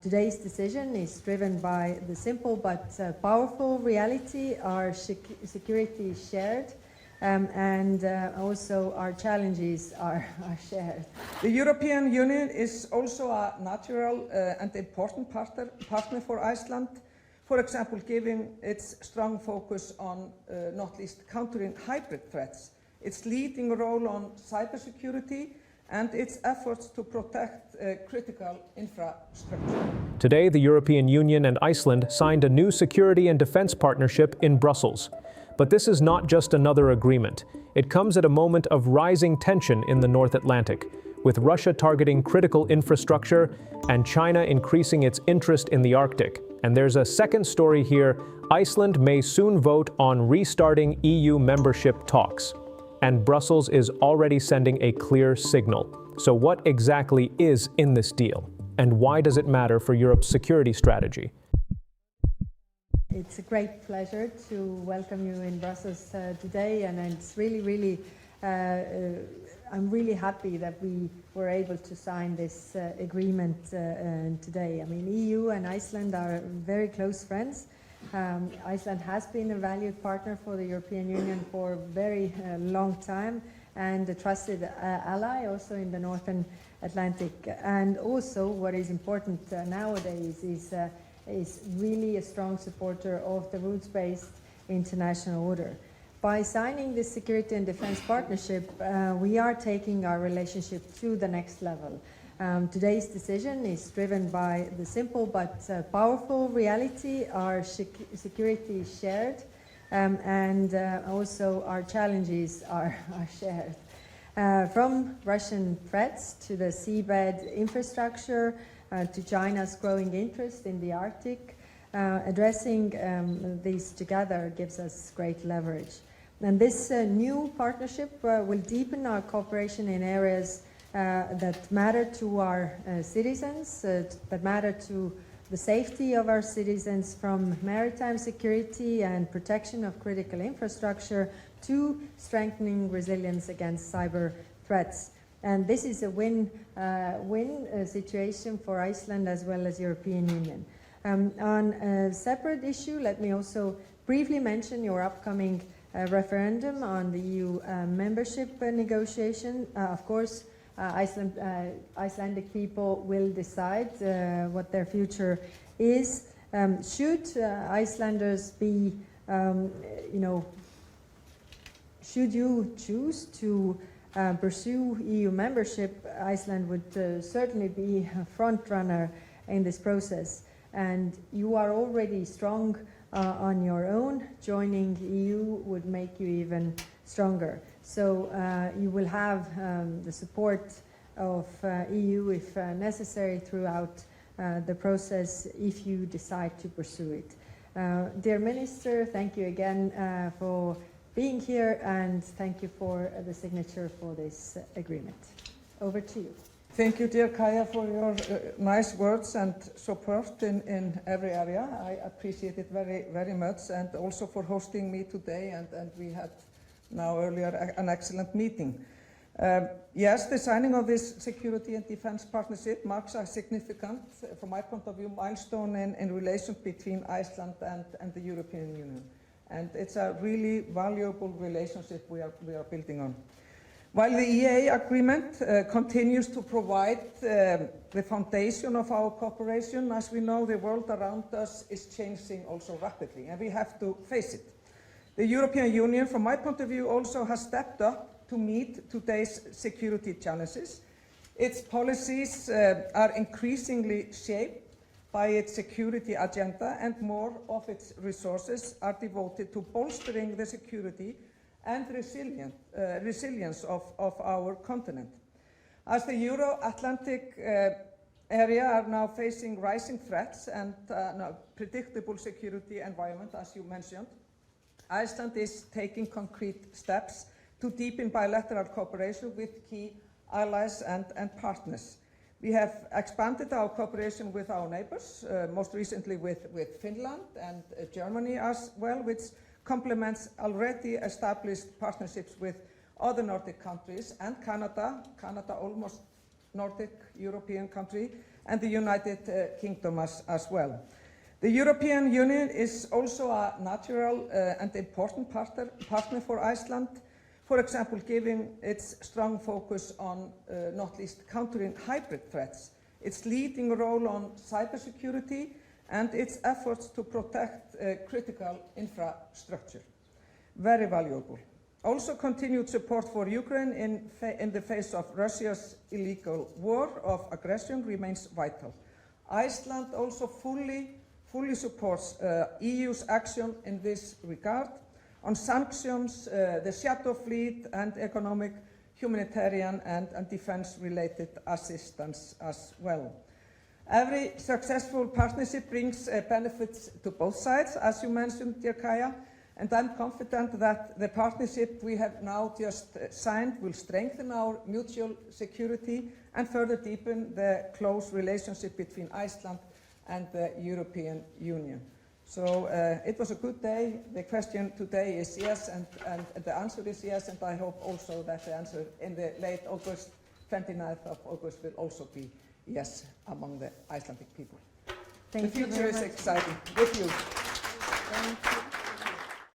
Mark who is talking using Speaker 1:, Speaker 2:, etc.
Speaker 1: Today's decision is driven by the simple but powerful reality our security is shared, and also our challenges are shared.
Speaker 2: The European Union is also a natural and important partner for Iceland, for example, given its strong focus on, not least, countering hybrid threats, its leading role on cybersecurity, and its efforts to protect critical infrastructure.
Speaker 3: Today, the European Union and Iceland signed a new security and defense partnership in Brussels. But this is not just another agreement. It comes at a moment of rising tension in the North Atlantic, with Russia targeting critical infrastructure and China increasing its interest in the Arctic. And there's a second story here. Iceland may soon vote on restarting EU membership talks. And Brussels is already sending a clear signal. So what exactly is in this deal? And why does it matter for Europe's security strategy?
Speaker 1: It's a great pleasure to welcome you in Brussels today, and it's really, I'm really happy that we were able to sign this agreement today. I mean, EU and Iceland are very close friends. Iceland has been a valued partner for the European Union for a very long time, and a trusted ally also in the Northern Atlantic. And also, what is important nowadays is really a strong supporter of the rules-based international order. By signing this security and defense partnership, we are taking our relationship to the next level. Today's decision is driven by the simple but powerful reality our security is shared, and also our challenges are shared. From Russian threats to the seabed infrastructure to China's growing interest in the Arctic, addressing these together gives us great leverage. And this new partnership will deepen our cooperation in areas that matter to our citizens, that matter to the safety of our citizens, from maritime security and protection of critical infrastructure to strengthening resilience against cyber threats. And this is a win-win situation for Iceland as well as European Union. On a separate issue, let me also briefly mention your upcoming referendum on the EU membership negotiation. Of course, Icelandic people will decide what their future is. Should Icelanders be, should you choose to pursue EU membership, Iceland would certainly be a front runner in this process. And you are already strong on your own. Joining EU would make you even stronger. So you will have the support of EU if necessary throughout the process if you decide to pursue it. Dear Minister, thank you again for being here, and thank you for the signature for this agreement. Over to you.
Speaker 2: Thank you, dear Kaya, for your nice words and support in every area. I appreciate it very, very much, and also for hosting me today, and we had now earlier an excellent meeting. Yes, the signing of this security and defense partnership marks a significant, from my point of view, milestone in relations between Iceland and the European Union. And it's a really valuable relationship we are building on. While the EEA agreement continues to provide the foundation of our cooperation, as we know, the world around us is changing also rapidly, and we have to face it. The European Union, from my point of view, also has stepped up to meet today's security challenges. Its policies are increasingly shaped by its security agenda, and more of its resources are devoted to bolstering the security and resilience of our continent. As the Euro-Atlantic area are now facing rising threats and a predictable security environment, as you mentioned, Iceland is taking concrete steps to deepen bilateral cooperation with key allies and partners. We have expanded our cooperation with our neighbors, most recently with Finland and Germany as well, which complements already established partnerships with other Nordic countries and Canada, almost Nordic European country, and the United Kingdom as well. The European Union is also a natural and important partner for Iceland, for example, given its strong focus on, not least, countering hybrid threats, its leading role on cybersecurity, and its efforts to protect critical infrastructure. Very valuable. Also, continued support for Ukraine in the face of Russia's illegal war of aggression remains vital. Iceland also fully supports EU's action in this regard on sanctions, the Shadow Fleet, and economic, humanitarian, and defense-related assistance as well. Every successful partnership brings benefits to both sides, as you mentioned, dear Kaja, and I'm confident that the partnership we have now just signed will strengthen our mutual security and further deepen the close relationship between Iceland and the European Union. So it was a good day. The question today is yes, and the answer is yes, and I hope also that the answer in the late August, 29th of August, will also be yes among the Icelandic people.
Speaker 1: Thank
Speaker 2: the
Speaker 1: you
Speaker 2: future
Speaker 1: very
Speaker 2: is
Speaker 1: much.
Speaker 2: exciting with you.
Speaker 1: Thank you.